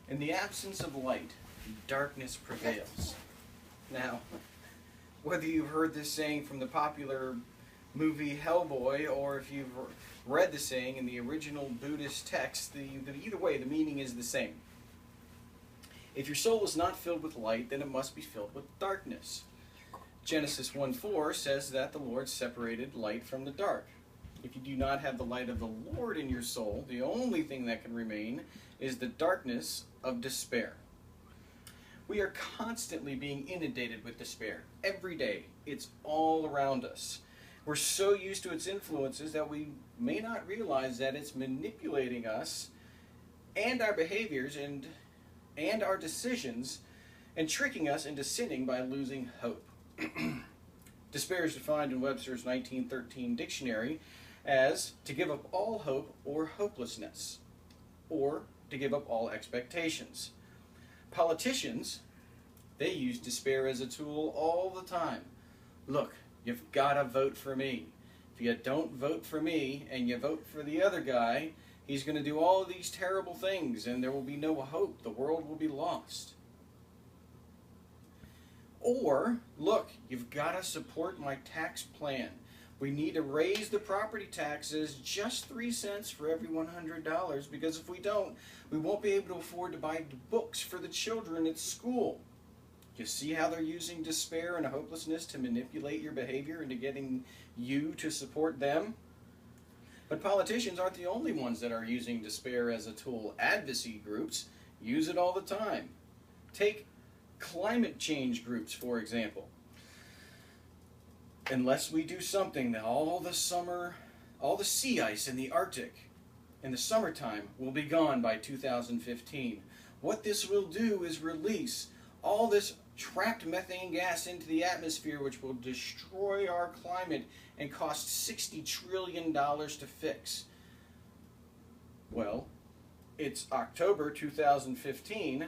In the absence of light, darkness prevails. Now, whether you've heard this saying from the popular movie Hellboy, or if you've read the saying in the original Buddhist text, either way, the meaning is the same. If your soul is not filled with light, then it must be filled with darkness. Genesis 1:4 says that the Lord separated light from the dark. If you do not have the light of the Lord in your soul, the only thing that can remain is the darkness of despair. We are constantly being inundated with despair. Every day, it's all around us. We're so used to its influences that we may not realize that it's manipulating us and our behaviors and our decisions and tricking us into sinning by losing hope. Despair is defined in Webster's 1913 dictionary as to give up all hope or hopelessness, or to give up all expectations. Politicians, they use despair as a tool all the time. Look, you've got to vote for me. If you don't vote for me and you vote for the other guy, he's going to do all of these terrible things and there will be no hope. The world will be lost. Or, look, you've got to support my tax plan. We need to raise the property taxes just 3 cents for every $100, because if we don't, we won't be able to afford to buy books for the children at school. You see how they're using despair and hopelessness to manipulate your behavior into getting you to support them? But politicians aren't the only ones that are using despair as a tool. Advocacy groups use it all the time. Take climate change groups, for example. Unless we do something, all the sea ice in the Arctic in the summertime will be gone by 2015. What this will do is release all this trapped methane gas into the atmosphere, which will destroy our climate and cost $60 trillion to fix. Well, it's October 2015.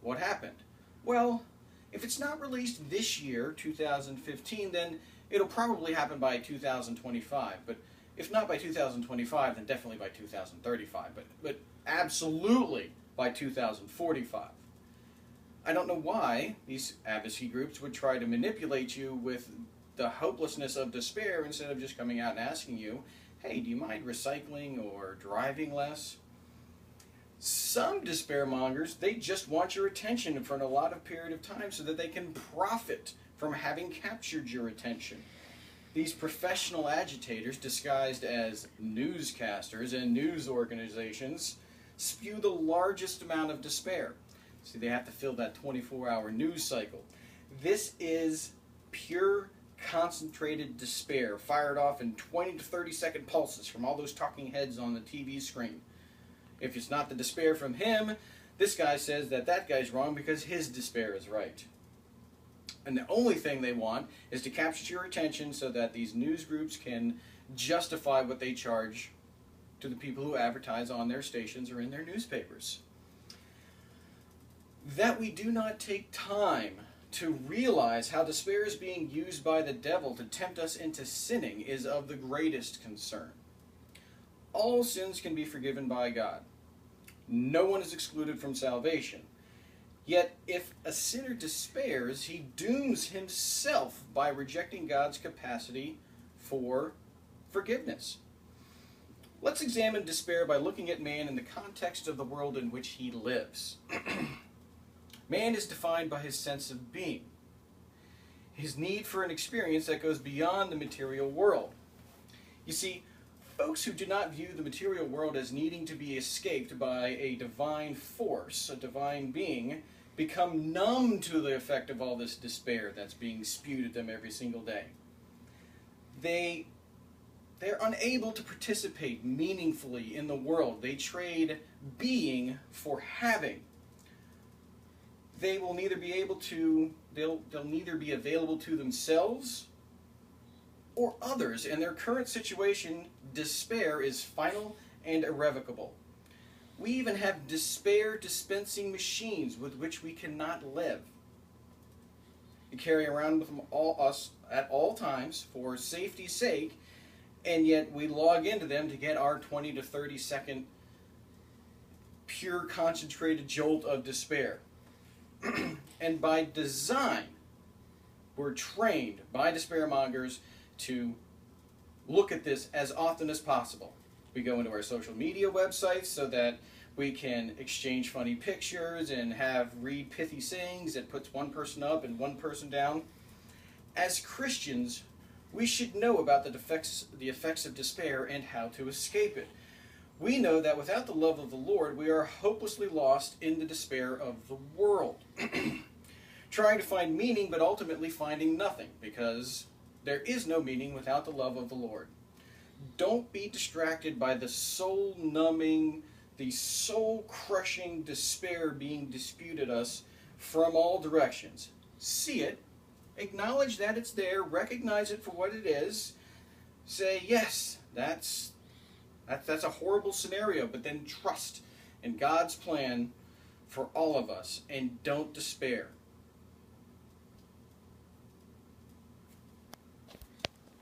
What happened? Well, if it's not released this year, 2015, then it'll probably happen by 2025. But if not by 2025, then definitely by 2035. But absolutely by 2045. I don't know why these advocacy groups would try to manipulate you with the hopelessness of despair instead of just coming out and asking you, hey, do you mind recycling or driving less? Some despair mongers, they just want your attention for an allotted period of time so that they can profit from having captured your attention. These professional agitators, disguised as newscasters and news organizations, spew the largest amount of despair. See, they have to fill that 24-hour news cycle. This is pure concentrated despair, fired off in 20 to 30-second pulses from all those talking heads on the TV screen. If it's not the despair from him, this guy says that that guy's wrong because his despair is right. And the only thing they want is to capture your attention so that these news groups can justify what they charge to the people who advertise on their stations or in their newspapers. That we do not take time to realize how despair is being used by the devil to tempt us into sinning is of the greatest concern. All sins can be forgiven by God. No one is excluded from salvation. Yet, if a sinner despairs, he dooms himself by rejecting God's capacity for forgiveness. Let's examine despair by looking at man in the context of the world in which he lives. Man is defined by his sense of being, his need for an experience that goes beyond the material world. You see, folks who do not view the material world as needing to be escaped by a divine force, a divine being, become numb to the effect of all this despair that's being spewed at them every single day. They're unable to participate meaningfully in the world. They trade being for having. They will neither be able to, they'll neither be available to themselves or others. In their current situation, despair is final and irrevocable. We even have despair dispensing machines with which we cannot live. We carry around with us at all times for safety's sake, and yet we log into them to get our 20 to 30 second pure concentrated jolt of despair. And by design, we're trained by despairmongers to look at this as often as possible. We go into our social media websites so that we can exchange funny pictures and read pithy sayings that puts one person up and one person down. As Christians, we should know about the effects of despair and how to escape it. We know that without the love of the Lord, we are hopelessly lost in the despair of the world. Trying to find meaning, but ultimately finding nothing, because there is no meaning without the love of the Lord. Don't be distracted by the soul-numbing, the soul-crushing despair being disputed us from all directions. See it, acknowledge that it's there, recognize it for what it is, say, yes, that's a horrible scenario, but then trust in God's plan for all of us, and don't despair.